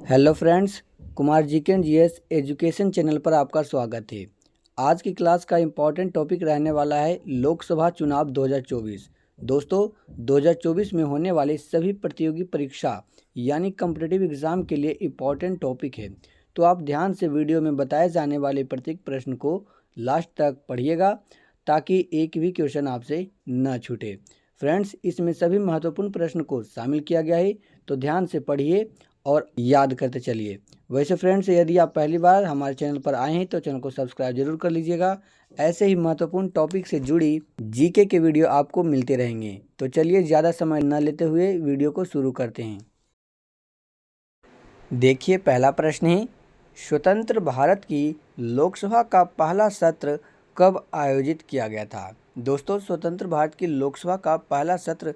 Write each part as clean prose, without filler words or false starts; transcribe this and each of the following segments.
Hello friends, Kumar GK GS education channel पर आपका स्वागत है। आज की क्लास का इम्पॉर्टेंट टॉपिक रहने वाला है लोकसभा चुनाव 2024। दोस्तों, 2024 में होने वाली सभी प्रतियोगी परीक्षा यानी कॉम्पिटिटिव एग्ज़ाम के लिए इम्पॉर्टेंट टॉपिक है। तो आप ध्यान से वीडियो में बताए जाने वाले प्रत्येक प्रश्न को लास्ट तक पढ़िएगा ताकि एक भी क्वेश्चन आपसे न छूटे। फ्रेंड्स, इसमें सभी महत्वपूर्ण प्रश्न को शामिल किया गया है, तो ध्यान से पढ़िए और याद करते चलिए। वैसे फ्रेंड्स, यदि आप पहली बार हमारे चैनल पर आए हैं तो चैनल को सब्सक्राइब जरूर कर लीजिएगा। ऐसे ही महत्वपूर्ण टॉपिक से जुड़ी जीके के वीडियो आपको मिलते रहेंगे। तो चलिए ज़्यादा समय न लेते हुए वीडियो को शुरू करते हैं। देखिए, पहला प्रश्न है, स्वतंत्र भारत की लोकसभा का पहला सत्र कब आयोजित किया गया था? दोस्तों, स्वतंत्र भारत की लोकसभा का पहला सत्र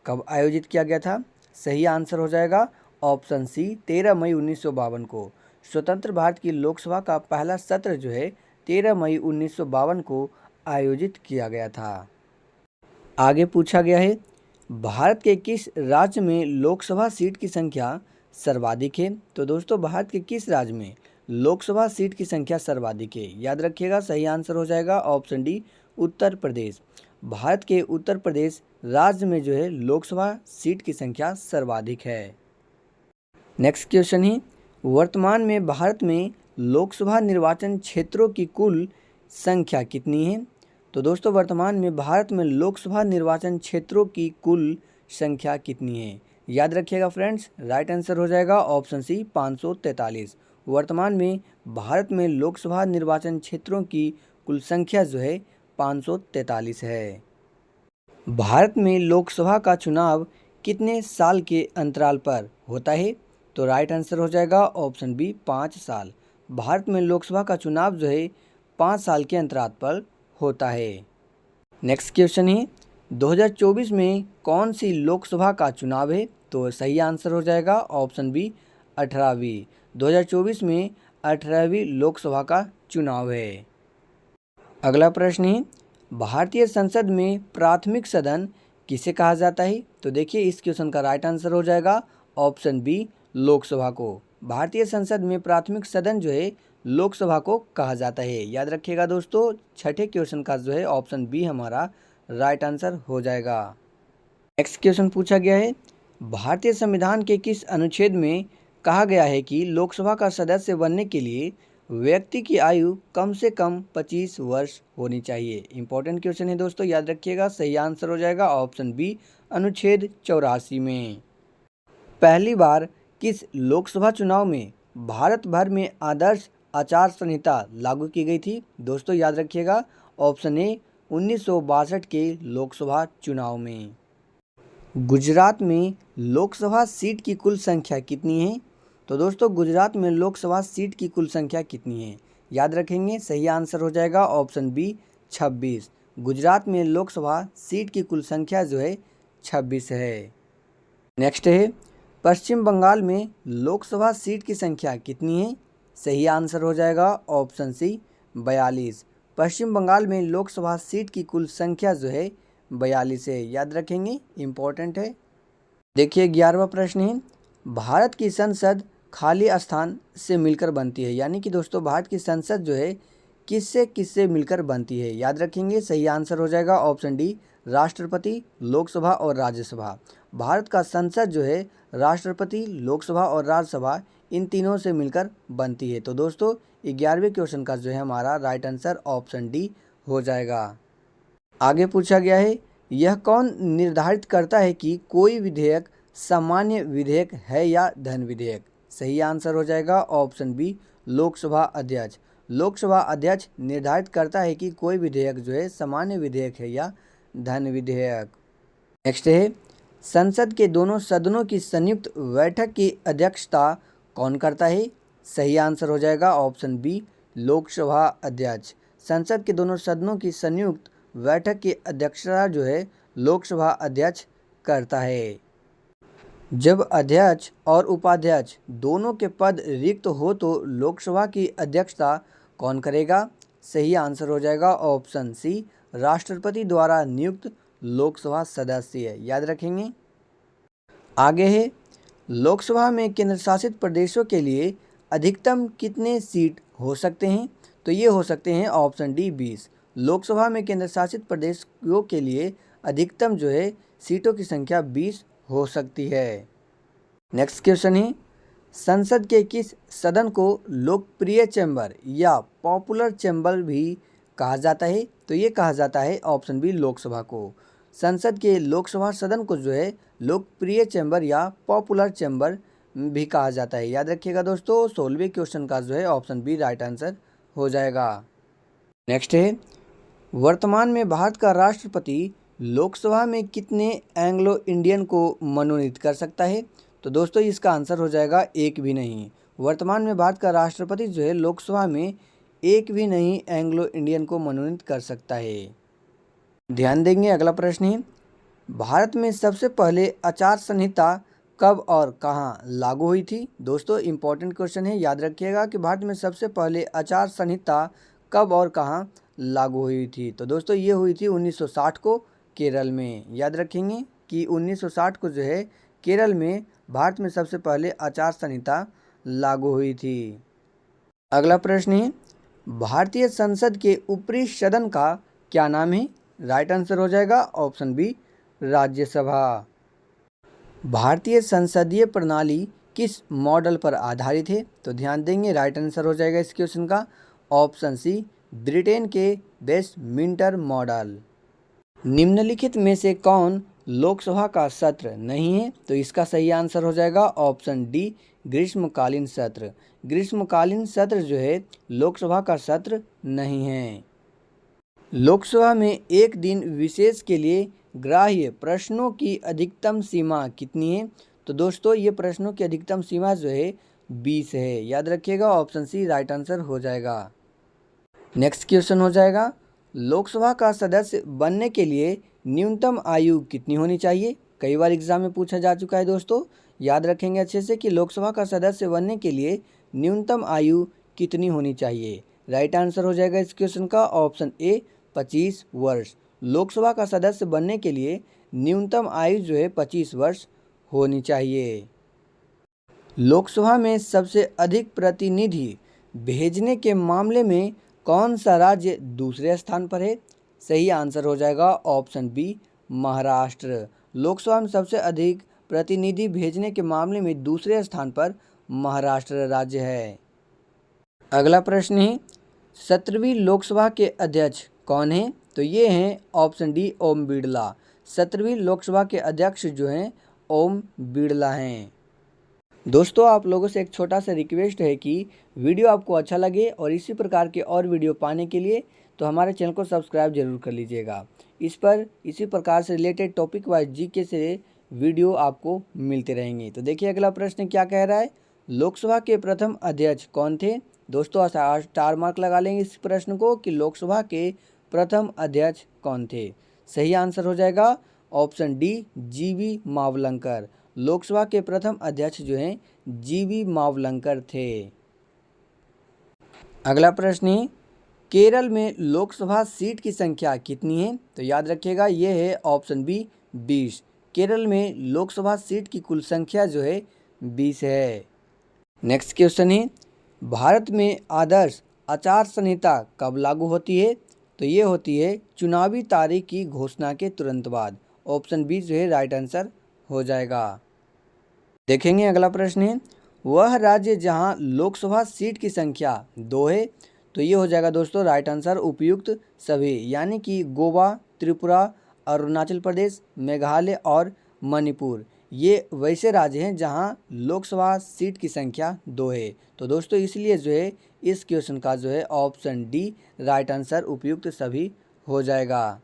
कब आयोजित किया गया था? सही आंसर हो जाएगा ऑप्शन सी, 13 मई 1952 को। स्वतंत्र भारत की लोकसभा का पहला सत्र जो है 13 मई 1952 को आयोजित किया गया था। आगे पूछा गया है, भारत के किस राज्य में लोकसभा सीट की संख्या सर्वाधिक है? तो दोस्तों, भारत के किस राज्य में लोकसभा सीट की संख्या सर्वाधिक है? याद रखिएगा, सही आंसर हो जाएगा ऑप्शन डी, उत्तर प्रदेश। भारत के उत्तर प्रदेश राज्य में जो है लोकसभा सीट की संख्या सर्वाधिक है। नेक्स्ट क्वेश्चन है, वर्तमान में भारत में लोकसभा निर्वाचन क्षेत्रों की कुल संख्या कितनी है? तो दोस्तों, वर्तमान में भारत में लोकसभा निर्वाचन क्षेत्रों की कुल संख्या कितनी है? याद रखिएगा फ्रेंड्स, राइट आंसर हो जाएगा ऑप्शन सी, 543। वर्तमान में भारत में लोकसभा निर्वाचन क्षेत्रों की कुल संख्या जो है 543 है। भारत में लोकसभा का चुनाव कितने साल के अंतराल पर होता है? तो राइट आंसर हो जाएगा ऑप्शन बी, 5 साल। भारत में लोकसभा का चुनाव जो है 5 साल के अंतराल पर होता है। नेक्स्ट क्वेश्चन है, 2024 में कौन सी लोकसभा का चुनाव है? तो सही आंसर हो जाएगा ऑप्शन बी, 18वीं। 2024 में 18वीं लोकसभा का चुनाव है। अगला प्रश्न है, भारतीय संसद में प्राथमिक सदन किसे कहा जाता है? तो देखिए, इस क्वेश्चन का राइट आंसर हो जाएगा ऑप्शन बी, लोकसभा को। भारतीय संसद में प्राथमिक सदन जो है लोकसभा को कहा जाता है। याद रखिएगा दोस्तों, छठे क्वेश्चन का जो है ऑप्शन बी हमारा राइट आंसर हो जाएगा। नेक्स्ट क्वेश्चन पूछा गया है, भारतीय संविधान के किस अनुच्छेद में कहा गया है कि लोकसभा का सदस्य बनने के लिए व्यक्ति की आयु कम से कम 25 वर्ष होनी चाहिए? इंपॉर्टेंट क्वेश्चन है दोस्तों, याद रखिएगा, सही आंसर हो जाएगा ऑप्शन बी, अनुच्छेद 84 में। पहली बार किस लोकसभा चुनाव में भारत भर में आदर्श आचार संहिता लागू की गई थी? दोस्तों, याद रखिएगा, ऑप्शन ए, 1962 के लोकसभा चुनाव में। गुजरात में लोकसभा सीट की कुल संख्या कितनी है? तो दोस्तों, गुजरात में लोकसभा सीट की कुल संख्या कितनी है? याद रखेंगे, सही आंसर हो जाएगा ऑप्शन बी, 26। गुजरात में लोकसभा सीट की कुल संख्या जो है 26 है। नेक्स्ट है, पश्चिम बंगाल में लोकसभा सीट की संख्या कितनी है? सही आंसर हो जाएगा ऑप्शन सी, 42। पश्चिम बंगाल में लोकसभा सीट की कुल संख्या जो है 42 है। याद रखेंगे, इम्पोर्टेंट है। देखिए, 11वां प्रश्न है, भारत की संसद खाली स्थान से मिलकर बनती है। यानी कि दोस्तों, भारत की संसद जो है किससे किससे मिलकर बनती है? याद रखेंगे, सही आंसर हो जाएगा ऑप्शन डी, राष्ट्रपति, लोकसभा और राज्यसभा। भारत का संसद जो है राष्ट्रपति, लोकसभा और राज्यसभा इन तीनों से मिलकर बनती है। तो दोस्तों, 11वें क्वेश्चन का जो है हमारा राइट आंसर ऑप्शन डी हो जाएगा। आगे पूछा गया है, यह कौन निर्धारित करता है कि कोई विधेयक सामान्य विधेयक है या धन विधेयक? सही आंसर हो जाएगा ऑप्शन बी, लोकसभा अध्यक्ष। लोकसभा अध्यक्ष निर्धारित करता है कि कोई विधेयक जो है सामान्य विधेयक है या धन विधेयक। नेक्स्ट है, संसद के दोनों सदनों की संयुक्त बैठक की अध्यक्षता कौन करता है? सही आंसर हो जाएगा ऑप्शन बी, लोकसभा अध्यक्ष। संसद के दोनों सदनों की संयुक्त बैठक की अध्यक्षता जो है लोकसभा अध्यक्ष करता है। जब अध्यक्ष और उपाध्यक्ष दोनों के पद रिक्त हो तो लोकसभा की अध्यक्षता कौन करेगा? सही आंसर हो जाएगा ऑप्शन सी, राष्ट्रपति द्वारा नियुक्त लोकसभा सदस्य। याद रखेंगे। आगे है, लोकसभा में केंद्र शासित प्रदेशों के लिए अधिकतम कितने सीट हो सकते हैं? तो ये हो सकते हैं ऑप्शन डी 20। लोकसभा में केंद्र शासित प्रदेशों के लिए अधिकतम जो है सीटों की संख्या 20 हो सकती है। नेक्स्ट क्वेश्चन है, संसद के किस सदन को लोकप्रिय चैम्बर या पॉपुलर चैम्बर भी कहा जाता है? तो ये कहा जाता है ऑप्शन बी लोकसभा को। संसद के लोकसभा सदन को जो है लोकप्रिय चैम्बर या पॉपुलर चैम्बर भी कहा जाता है। याद रखिएगा दोस्तों, 16वें क्वेश्चन का जो है ऑप्शन बी राइट आंसर हो जाएगा। नेक्स्ट है, वर्तमान में भारत का राष्ट्रपति लोकसभा में कितने एंग्लो इंडियन को मनोनीत कर सकता है? तो दोस्तों इसका आंसर हो जाएगा एक भी नहीं। वर्तमान में भारत का राष्ट्रपति जो है लोकसभा में एक भी नहीं एंग्लो इंडियन को मनोनीत कर सकता है। ध्यान देंगे, अगला प्रश्न है, भारत में सबसे पहले आचार संहिता कब और कहाँ लागू हुई थी? दोस्तों इंपॉर्टेंट क्वेश्चन है, याद रखिएगा कि भारत में सबसे पहले आचार संहिता कब और कहाँ लागू हुई थी? तो दोस्तों ये हुई थी 1960 को केरल में। याद रखेंगे कि 1960 को जो है केरल में भारत में सबसे पहले आचार संहिता लागू हुई थी। अगला प्रश्न है, भारतीय संसद के ऊपरी सदन का क्या नाम है? राइट आंसर हो जाएगा ऑप्शन बी राज्यसभा। भारतीय संसदीय प्रणाली किस मॉडल पर आधारित है? तो ध्यान देंगे, राइट आंसर हो जाएगा इस क्वेश्चन का ऑप्शन सी ब्रिटेन के वेस्टमिंस्टर मॉडल। निम्नलिखित में से कौन लोकसभा का सत्र नहीं है? तो इसका सही आंसर हो जाएगा ऑप्शन डी ग्रीष्मकालीन सत्र। ग्रीष्मकालीन सत्र जो है लोकसभा का सत्र नहीं है। लोकसभा में एक दिन विशेष के लिए ग्राह्य प्रश्नों की अधिकतम सीमा कितनी है? तो दोस्तों ये प्रश्नों की अधिकतम सीमा जो है 20 है। याद रखिएगा ऑप्शन सी राइट आंसर हो जाएगा। नेक्स्ट क्वेश्चन हो जाएगा, लोकसभा का सदस्य बनने के लिए न्यूनतम आयु कितनी होनी चाहिए? कई बार एग्जाम में पूछा जा चुका है दोस्तों, याद रखेंगे अच्छे से कि लोकसभा का सदस्य बनने के लिए न्यूनतम आयु कितनी होनी चाहिए? राइट आंसर हो जाएगा इस क्वेश्चन का ऑप्शन ए 25 वर्ष। लोकसभा का सदस्य बनने के लिए न्यूनतम आयु जो है 25 वर्ष होनी चाहिए। लोकसभा में सबसे अधिक प्रतिनिधि भेजने के मामले में कौन सा राज्य दूसरे स्थान पर है? सही आंसर हो जाएगा ऑप्शन बी महाराष्ट्र। लोकसभा में सबसे अधिक प्रतिनिधि भेजने के मामले में दूसरे स्थान पर महाराष्ट्र राज्य है। अगला प्रश्न है, 17वीं लोकसभा के अध्यक्ष कौन हैं? तो ये हैं ऑप्शन डी ओम बिड़ला। 17वीं लोकसभा के अध्यक्ष जो हैं ओम बिड़ला हैं। दोस्तों आप लोगों से एक छोटा सा रिक्वेस्ट है कि वीडियो आपको अच्छा लगे और इसी प्रकार के और वीडियो पाने के लिए तो हमारे चैनल को सब्सक्राइब जरूर कर लीजिएगा। इसी प्रकार से रिलेटेड टॉपिक वाइज जीके से वीडियो आपको मिलते रहेंगे। तो देखिए अगला प्रश्न क्या कह रहा है, लोकसभा के प्रथम अध्यक्ष कौन थे? दोस्तों स्टार मार्क लगा लेंगे इस प्रश्न को कि लोकसभा के प्रथम अध्यक्ष कौन थे। सही आंसर हो जाएगा ऑप्शन डी जीवी मावलंकर। लोकसभा के प्रथम अध्यक्ष जो हैं जीवी मावलंकर थे। अगला प्रश्न है, केरल में लोकसभा सीट की संख्या कितनी है? तो याद रखिएगा ये है ऑप्शन बी 20। केरल में लोकसभा सीट की कुल संख्या जो है 20 है। नेक्स्ट क्वेश्चन है, भारत में आदर्श आचार संहिता कब लागू होती है? तो ये होती है चुनावी तारीख की घोषणा के तुरंत बाद। ऑप्शन बी जो है राइट आंसर हो जाएगा। देखेंगे अगला प्रश्न है, वह राज्य जहां लोकसभा सीट की संख्या 2 है? तो ये हो जाएगा दोस्तों राइट आंसर उपयुक्त सभी, यानी कि गोवा, त्रिपुरा, अरुणाचल प्रदेश, मेघालय और मणिपुर ये वैसे राज्य हैं जहां लोकसभा सीट की संख्या 2 है। तो दोस्तों इसलिए जो है इस क्वेश्चन का जो है ऑप्शन डी राइट आंसर उपयुक्त सभी हो जाएगा।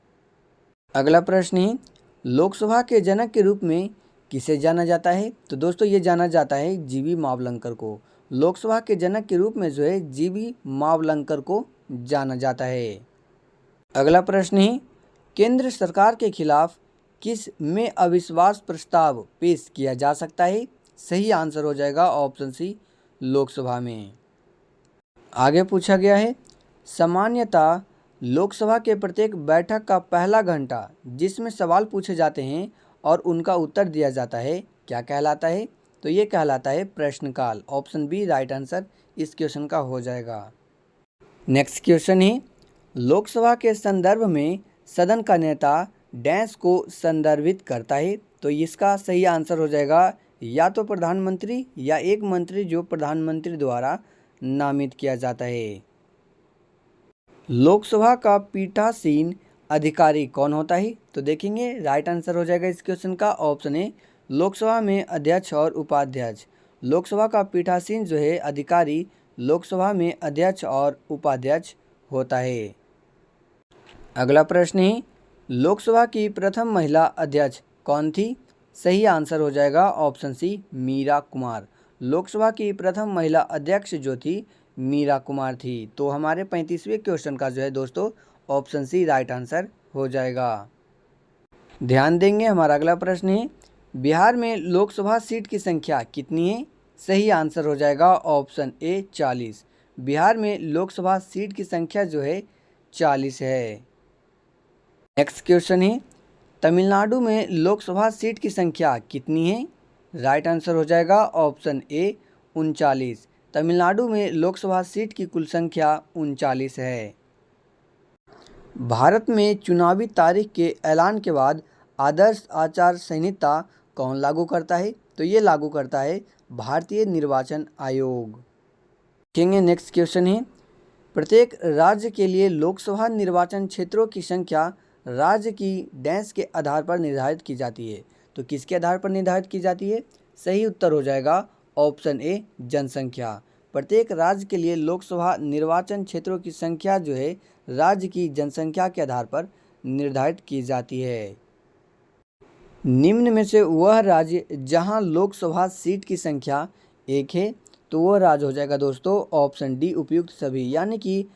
अगला प्रश्न है, लोकसभा के जनक के रूप में किसे जाना जाता है? तो दोस्तों ये जाना जाता है जीवी मावलंकर को। लोकसभा के जनक के रूप में जो है जीवी मावलंकर को जाना जाता है। अगला प्रश्न है, केंद्र सरकार के खिलाफ किस में अविश्वास प्रस्ताव पेश किया जा सकता है? सही आंसर हो जाएगा ऑप्शन सी लोकसभा में। आगे पूछा गया है, सामान्यतः लोकसभा के प्रत्येक बैठक का पहला घंटा जिसमें सवाल पूछे जाते हैं और उनका उत्तर दिया जाता है क्या कहलाता है? तो ये कहलाता है प्रश्नकाल। ऑप्शन बी राइट आंसर इस क्वेश्चन का हो जाएगा। नेक्स्ट क्वेश्चन है, लोकसभा के संदर्भ में सदन का नेता डैश को संदर्भित करता है। तो इसका सही आंसर हो जाएगा या तो प्रधानमंत्री या एक मंत्री जो प्रधानमंत्री द्वारा नामित किया जाता है। लोकसभा का पीठासीन अधिकारी कौन होता है? तो देखेंगे राइट आंसर हो जाएगा इस क्वेश्चन का ऑप्शन ए लोकसभा में अध्यक्ष और उपाध्यक्ष। लोकसभा का पीठासीन जो है अधिकारी लोकसभा में अध्यक्ष और उपाध्यक्ष होता है। अगला प्रश्न है, लोकसभा की प्रथम महिला अध्यक्ष कौन थी? सही आंसर हो जाएगा ऑप्शन सी मीरा कुमार। लोकसभा की प्रथम महिला अध्यक्ष जो थी मीरा कुमार थी। तो हमारे 35वें क्वेश्चन का जो है दोस्तों ऑप्शन सी राइट आंसर हो जाएगा। ध्यान देंगे, हमारा अगला प्रश्न है, बिहार में लोकसभा सीट की संख्या कितनी है? सही आंसर हो जाएगा ऑप्शन ए 40। बिहार में लोकसभा सीट की संख्या जो है 40 है। नेक्स्ट क्वेश्चन है, तमिलनाडु में लोकसभा सीट की संख्या कितनी है? राइट आंसर हो जाएगा ऑप्शन ए 39। तमिलनाडु में लोकसभा सीट की कुल संख्या 39 है। भारत में चुनावी तारीख के ऐलान के बाद आदर्श आचार संहिता कौन लागू करता है? तो ये लागू करता है भारतीय निर्वाचन आयोग। देखेंगे नेक्स्ट क्वेश्चन है, प्रत्येक राज्य के लिए लोकसभा निर्वाचन क्षेत्रों की संख्या राज्य की डैश के आधार पर निर्धारित की जाती है। तो किसके आधार पर निर्धारित की जाती है? सही उत्तर हो जाएगा ऑप्शन ए जनसंख्या। प्रत्येक राज्य के लिए लोकसभा निर्वाचन क्षेत्रों की संख्या जो है राज्य की जनसंख्या के आधार पर निर्धारित की जाती है। निम्न में से वह राज्य जहां लोकसभा सीट की संख्या 1 है, तो वह राज्य हो जाएगा दोस्तों ऑप्शन डी उपयुक्त सभी, यानी कि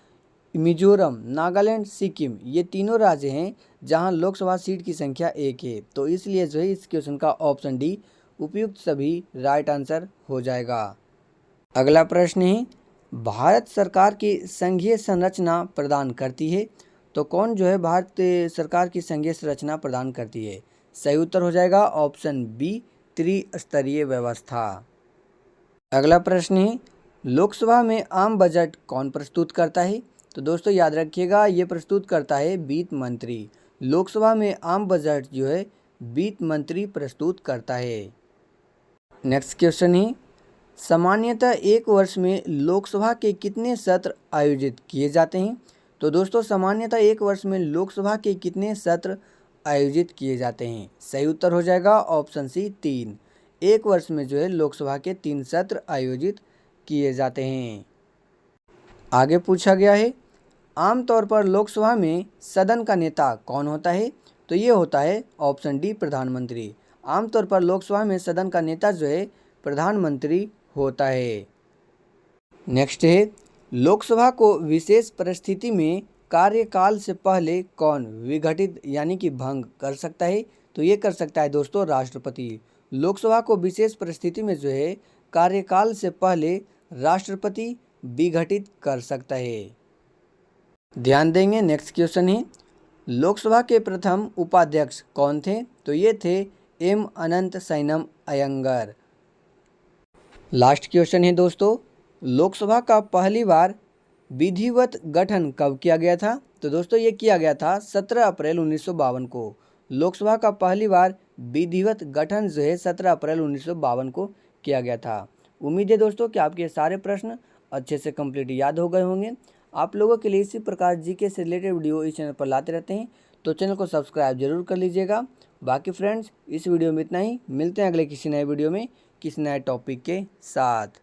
मिजोरम, नागालैंड, सिक्किम ये तीनों राज्य हैं जहां लोकसभा सीट की संख्या 1 है। तो इसलिए जो है इस क्वेश्चन का ऑप्शन डी उपयुक्त सभी राइट आंसर हो जाएगा। अगला प्रश्न है, भारत सरकार की संघीय संरचना प्रदान करती है। तो कौन जो है भारत सरकार की संघीय संरचना प्रदान करती है? सही उत्तर हो जाएगा ऑप्शन बी त्रिस्तरीय व्यवस्था। अगला प्रश्न है, लोकसभा में आम बजट कौन प्रस्तुत करता है? तो दोस्तों याद रखिएगा ये प्रस्तुत करता है वित्त मंत्री। लोकसभा में आम बजट जो है वित्त मंत्री प्रस्तुत करता है। नेक्स्ट क्वेश्चन है, सामान्यतः एक वर्ष में लोकसभा के कितने सत्र आयोजित किए जाते हैं? तो दोस्तों सामान्यतः एक वर्ष में लोकसभा के कितने सत्र आयोजित किए जाते हैं? सही उत्तर हो जाएगा ऑप्शन सी 3। एक वर्ष में जो है लोकसभा के 3 सत्र आयोजित किए जाते हैं। आगे पूछा गया है, आमतौर पर लोकसभा में सदन का नेता कौन होता है? तो ये होता है ऑप्शन डी प्रधानमंत्री। आमतौर पर लोकसभा में सदन का नेता जो है प्रधानमंत्री होता है। नेक्स्ट है, लोकसभा को विशेष परिस्थिति में कार्यकाल से पहले कौन विघटित यानी कि भंग कर सकता है? तो ये कर सकता है दोस्तों राष्ट्रपति। लोकसभा को विशेष परिस्थिति में जो है कार्यकाल से पहले राष्ट्रपति विघटित कर सकता है। ध्यान देंगे, नेक्स्ट क्वेश्चन है, लोकसभा के प्रथम उपाध्यक्ष कौन थे? तो ये थे एम अनंत सैनम अयंगर। लास्ट क्वेश्चन है दोस्तों, लोकसभा का पहली बार विधिवत गठन कब किया गया था? तो दोस्तों ये किया गया था 17 अप्रैल 1952 को। लोकसभा का पहली बार विधिवत गठन जो है 17 अप्रैल 1952 को किया गया था। उम्मीद है दोस्तों कि आपके सारे प्रश्न अच्छे से कंप्लीट याद हो गए होंगे। आप लोगों के लिए इसी प्रकार जीके से रिलेटेड वीडियो इस चैनल पर लाते रहते हैं, तो चैनल को सब्सक्राइब जरूर कर लीजिएगा। बाकी फ्रेंड्स इस वीडियो में इतना ही, मिलते हैं अगले किसी नए वीडियो में किसी नए टॉपिक के साथ।